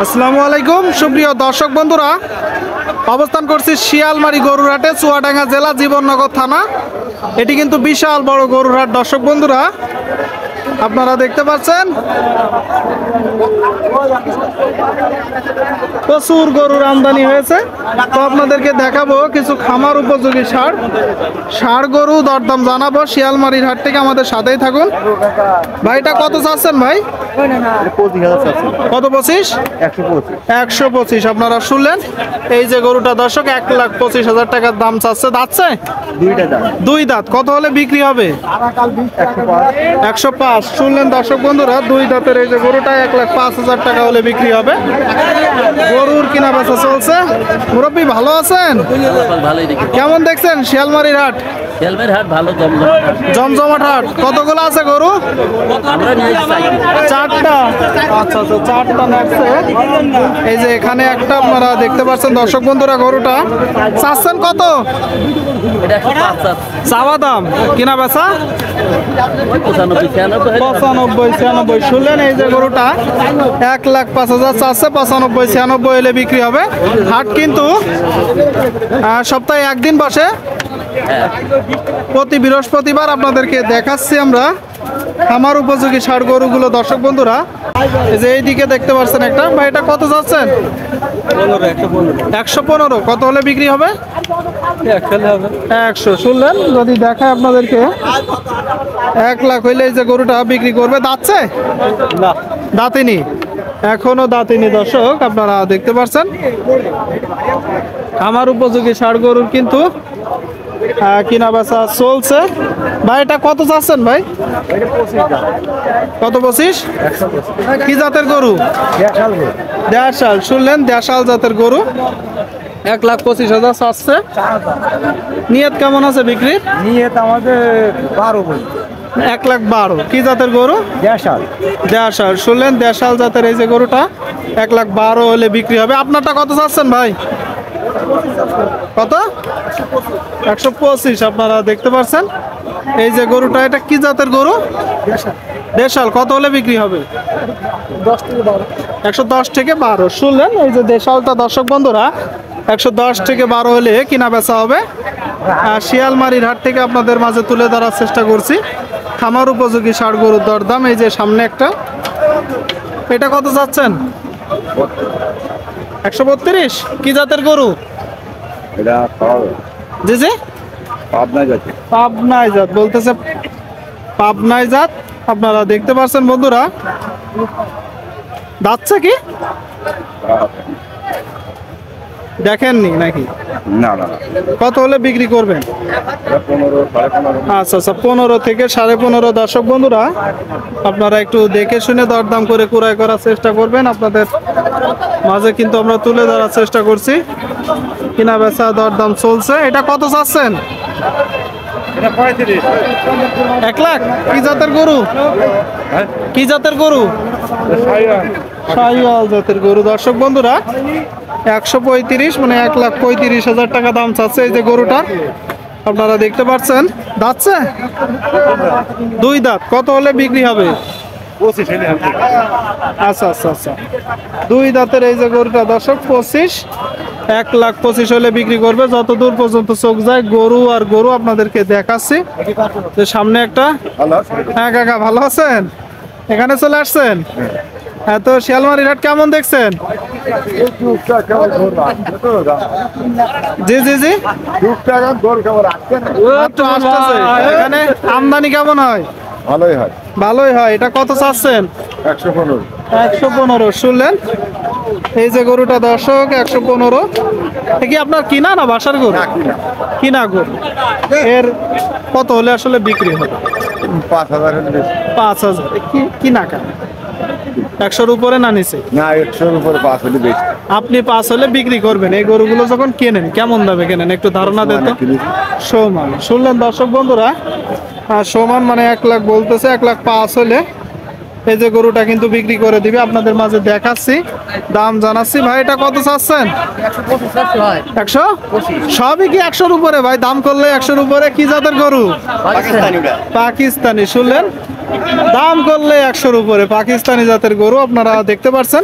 আসসালামু আলাইকুম সুপ্রিয় দর্শক বন্ধুরা, অবস্থান করছি শিয়ালমারি গরুর হাটে, চুয়াডাঙ্গা জেলা, জীবননগর থানা। এটি কিন্তু বিশাল বড় গরুর হাট। দর্শক বন্ধুরা, আপনারা দেখতে পাচ্ছেন প্রচুর গরুর আমদানি হয়েছে। তো আপনাদেরকে দেখাবো কিছু খামার উপযোগী ষাঁড় গরু, দরদাম জানাবো শিয়ালমারির হাট থেকে। আমাদের সাথেই থাকুন। ভাইটা কত চাচ্ছেন ভাই? কত? 25? 125। আপনারা শুনলেন, এই যে গরুটা দর্শক 1,25,000 টাকার দাম চাচ্ছে। দাঁতছে? দুই দাঁত। কত হলে বিক্রি হবে? 105। শুনলেন দর্শক বন্ধুরা, দুই দাঁতের এই যে গরুটা 1,05,000 টাকা হলে বিক্রি হবে। গরুর কিনা বেচা চলছে। মুরব্বী ভালো আছেন? কেমন দেখছেন শিয়ালমারির হাট? ভালো জমজমাট হাট। কতগুলো আছে গরু? 4টা। আচ্ছা, 4টা নাচছে। এই যে এখানে একটা আপনারা দেখতে পাচ্ছেন দর্শক বন্ধুরা। গরুটা চাচ্ছেন কত? চাওয়া দাম, কিনা বেচা 95-96। শুনলেন, এই যে গরুটা 1,05,000 চাচ্ছে। 95-96 হলে বিক্রি হবে। হাট কিন্তু সপ্তাহে একদিন বসে, প্রতি বৃহস্পতিবার। আপনাদেরকে দেখাচ্ছি আমরা খামার উপযোগী ষাঁড় গরুগুলো দর্শক বন্ধুরা। এই যে এইদিকে দেখতে পাচ্ছেন একটা। ভাই এটা কত যাচ্ছেন? 115। কত হলে বিক্রি হবে? 100। শুনলেন, যদি দেখায় আপনাদেরকে 1 লাখ হইলে এই যে গরুটা বিক্রি করবে। দাঁতছে? দাঁতিনি, এখনো দাঁতিনি। দর্শক আপনারা দেখতে পাচ্ছেন খামার উপযোগী ষাঁড় গরুর কিন্তু কিনা বেচা চলছে। ভাই এটা কত চাচ্ছেন ভাই? কত? 25। কি জাতের গরু? দেশাল। শুনলেন, দেশাল জাতের গরু 1,25,000 চাচ্ছে। নিয়ত কেমন আছে বিক্রির? নিয়ত আমাদের 12। 1,12,000। কি জাতের গরু? দেশাল। দেশাল। শুনলেন, দেশাল জাতের এই যে গরুটা 1,12,000 হলে বিক্রি হবে। আপনারটা কত চাচ্ছেন ভাই? কত? 125। আপনারা দেখতে পাচ্ছেন এই যে গরুটা, এটা কি জাতের গরু? দেশাল। কত হলে বিক্রি হবে? 110 থেকে 12। শুনলেন, এই যে দেশালটা দর্শক বন্ধুরা 110 থেকে 12 হলে কিনা বেচা হবে। শিয়ালমারির হাট থেকে আপনাদের মাঝে তুলে ধরার চেষ্টা করছি খামার উপযোগী ষাঁড় গরুর দরদাম। এই যে সামনে একটা, এটা কত চাচ্ছেন? 132। কি জাতের গরু? জি জি, পাবনাই জাত বলতেছে। পাবনাই জাত। আপনারা দেখতে পাচ্ছেন বন্ধুরা। দাঁতছে কি? দেখেননি নাকি? না। কত হলে বিক্রি করবেন? 15। আচ্ছা, 15 থেকে 15.5। দর্শক বন্ধুরা, আপনারা একটু দেখে শুনে দরদাম করে ক্রয় করার চেষ্টা করবেন। আপনাদের মাঝে কিন্তু আমরা তুলে ধরার চেষ্টা করছি। কিনা বেচা দরদাম চলছে। এটা কত চাচ্ছেন? 1 লাখ। কি জাতের গরু? কি জাতের গরু? শাহিওয়াল জাতের গরু। দর্শক বন্ধুরা 135, মানে 1,35,000 টাকা দাম চাচ্ছে এই যে গরুটা। আপনারা দেখতে পাচ্ছেন। দাঁতছে? দুই দাঁত। কত হলে বিক্রি হবে? 25। আচ্ছা। দুই দাঁতের এই যে গরুটা দর্শক 25। 1,25,000 হলে বিক্রি করবে। যত দূর পর্যন্ত চোখ যায় গরু আর গরু আপনাদেরকে দেখাচ্ছি। সামনে একটা। হ্যাঁ কাকা, ভালো আছেন? এখানে চলে আসছেন? হ্যাঁ। তো শিয়ালমারির হাট কেমন দেখছেন? জি। এখানে আমদানি কেমন হয়? ভালোই হয়। এটা কত চাচ্ছেন? 115। শুনলেন, এই যে গরুটা দর্শক 115। কি আপনার কিনা না বাসার গরু? কিনা গরু। এর কত হলে আসলে বিক্রি হবে? 5,000। কিনা কেন? 100-র উপরে না নিচে? না, 100-র উপরে 5 হলে বেশি। আপনি 5 হলে বিক্রি করবেন। এই গরুগুলো যখন কেনেন কেমন দামে কেনেন একটু ধারণা দেন তো। সমান। শুনলেন দর্শক বন্ধুরা, সমান মানে 1 লাখ বলতেছে। 1,05,000 হলে এই যে গরুটা কিন্তু বিক্রি করে দিবে, আপনাদের মাঝে দেখাচ্ছি, দাম জানাচ্ছি। ভাই এটা কত চাচ্ছেন? 100? সবই কি 100-র উপরে ভাই? দাম করলে 100-র উপরে। কি জাতের গরু? পাকিস্তানি। শুনলেন, দাম করলে 100-র উপরে পাকিস্তানি জাতের গরু আপনারা দেখতে পাচ্ছেন।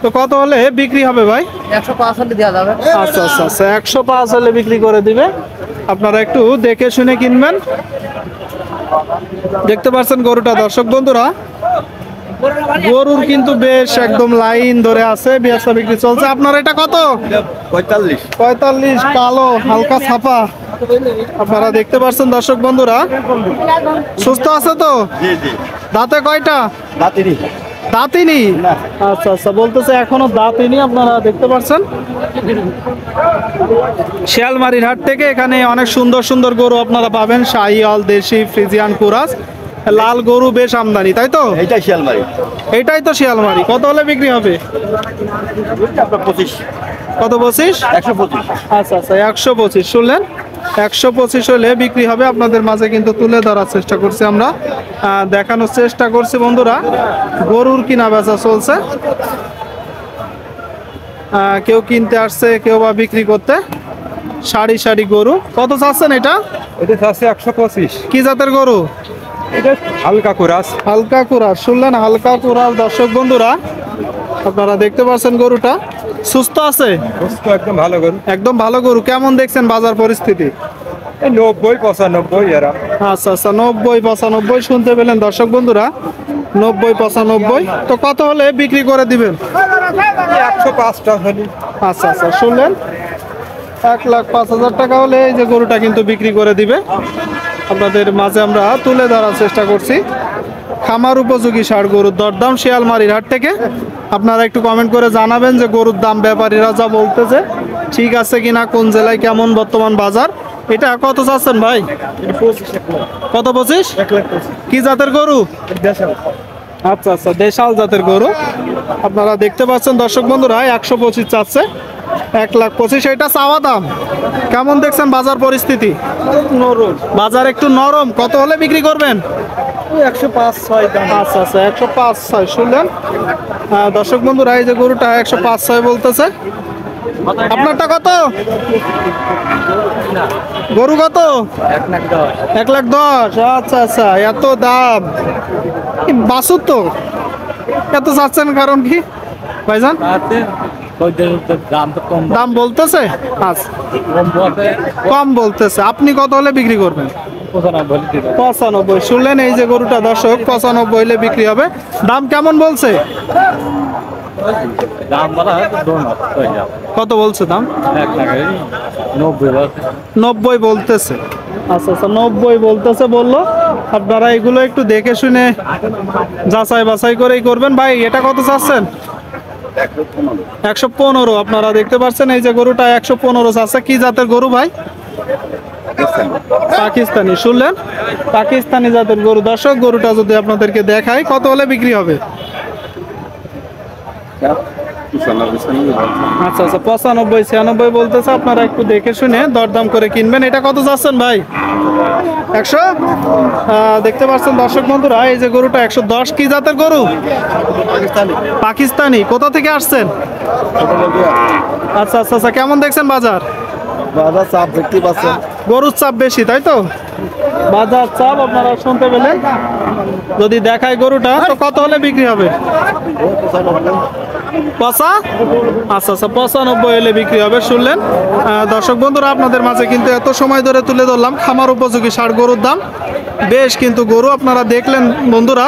তো কত হলে বিক্রি হবে ভাই? 105 হলে দেওয়া যাবে। আচ্ছা আচ্ছা আচ্ছা, 105 হলে বিক্রি করে দিবে। আপনারা একটু দেখে শুনে কিনবেন। দেখতে পাচ্ছেন গরুটা দর্শক বন্ধুরা, গরুর কিন্তু বেশ একদম লাইন ধরে আছে, বেচা বিক্রি চলছে। আপনার এটা কত? 45। কালো হালকা ছাপা আপনারা দেখতে পাচ্ছেন দর্শক বন্ধুরা। সুস্থ আছে তো? দাঁতে কয়টা? দাঁতিনি। আচ্ছা আচ্ছা, বলতেছে এখনো দাঁতিনি। আপনারা দেখতে পাচ্ছেন শিয়ালমারির হাট থেকে এখানে অনেক সুন্দর সুন্দর গরু আপনারা পাবেন, শাহিওয়াল, দেশি, ফ্রিজিয়ান, কুরাস, লাল গরু বেশ আমদানি, তাই তো? এইটাই শিয়ালমারি। এটাই তো শিয়ালমারি। কত হলে বিক্রি হবে? 25। কত 25? 125। আচ্ছা আচ্ছা, 125 শুনলেন, 125 হলে বিক্রি হবে। আপনাদের মাঝে কিন্তু তুলে ধরার চেষ্টা করছি আমরা, দেখানোর চেষ্টা করছি বন্ধুরা। গরুর কিনা বেচা চলছে, কেউ কিনতে আসছে, কেউ বা বিক্রি করতে। সারি সারি গরু। কত চাচ্ছেন এটা? এটা আছে 125। কি জাতের গরু? এটা হালকা কুরাস। হালকা কুরাস। শুনলেন, হালকা কুরাস দর্শক বন্ধুরা। আপনারা দেখতে পাচ্ছেন গরুটা সুস্থ আছে, একদম ভালো গরু। একদম ভালো গরু। কেমন দেখছেন বাজার পরিস্থিতি? 90-95 এরা। আচ্ছা আচ্ছা, 90-95 শুনতে পেলেন দর্শক বন্ধুরা, 90-95। তো কত হলে বিক্রি করে দিবেন? 105 টাকা হলে। আচ্ছা আচ্ছা, শুনলেন, 1,05,000 টাকা হলে এই যে গরুটা কিন্তু বিক্রি করে দিবে। আপনাদের মাঝে আমরা তুলে ধরার চেষ্টা করছি খামার উপযোগী ষাঁড় গরুর দরদাম শিয়ালমারির হাট থেকে। আপনারা একটু কমেন্ট করে জানাবেন যে গরুর দাম ব্যাপারীরা যা বলতেছে ঠিক আছে কিনা, কোন জেলায় কেমন বর্তমান বাজার। এটা কত চাচ্ছেন ভাই? কত? 25? কি জাতের গরু? আচ্ছা আচ্ছা, দেশাল জাতের গরু। আপনারা দেখতে পাচ্ছেন দর্শক বন্ধুরা, 125 চাচ্ছে, 1,25,000 এটা চাওয়া দাম। কেমন দেখছেন বাজার পরিস্থিতি? বাজার একটু নরম। কত হলে বিক্রি করবেন? 105-6 দাম। আচ্ছা আচ্ছা, 105-6 শুনলেন দর্শক বন্ধুরা, এই যে গরুটা 105-6 বলতেছে। আপনারটা কত? গরু কত? 1,10,000। আচ্ছা আচ্ছা, এত দাম। বাসুর তো এত চাচ্ছেন কারণ কি ভাইজান? দাম বলতেছে, আচ্ছা কম বলতেছে। আপনি কত হলে বিক্রি করবেন? 95। শুনলেন, এই যে গরুটা দর্শক 95 হলে বিক্রি হবে। দাম কেমন বলছে? কত বলছে দাম? 90 বলতেছে। আচ্ছা আচ্ছা, 90 বলতেছে বললো। আপনারা এগুলো একটু দেখে শুনে যাচাই বাছাই করেই করবেন। ভাই এটা কত চাচ্ছেন? 115। আপনারা দেখতে পাচ্ছেন এই যে গরুটা 115 চাচ্ছে। কি জাতের গরু ভাই? পাকিস্তানি। শুনলেন, পাকিস্তানি জাতের গরু। দর্শক গরুটা যদি আপনাদেরকে দেখাই, কত হলে বিক্রি হবে? আচ্ছা আচ্ছা, 95-96 বলতেছে। আপনারা একটু দেখে শুনে দরদাম করে কিনবেন। এটা কত চাচ্ছেন ভাই? 100? দেখতে পাচ্ছেন দর্শক বন্ধুরা, এই যে গরুটা 110। কি জাতের গরু? পাকিস্তানি। কোথা থেকে আসছেন? আচ্ছা আচ্ছা আচ্ছা, কেমন দেখছেন বাজার? বাজার চাপ দেখতে পাচ্ছেন, গরুর চাপ বেশি, তাই তো? বাজার চাপ আপনারা শুনতে পেলেন। যদি দেখায় গরুটা, তো কত হলে বিক্রি হবে? 95? আচ্ছা আচ্ছা, 95 হলে বিক্রি হবে। শুনলেন দর্শক বন্ধুরা, আপনাদের মাঝে কিন্তু এত সময় ধরে তুলে ধরলাম খামার উপযোগী ষাঁড় গরুর দাম। বেশ কিন্তু গরু আপনারা দেখলেন বন্ধুরা।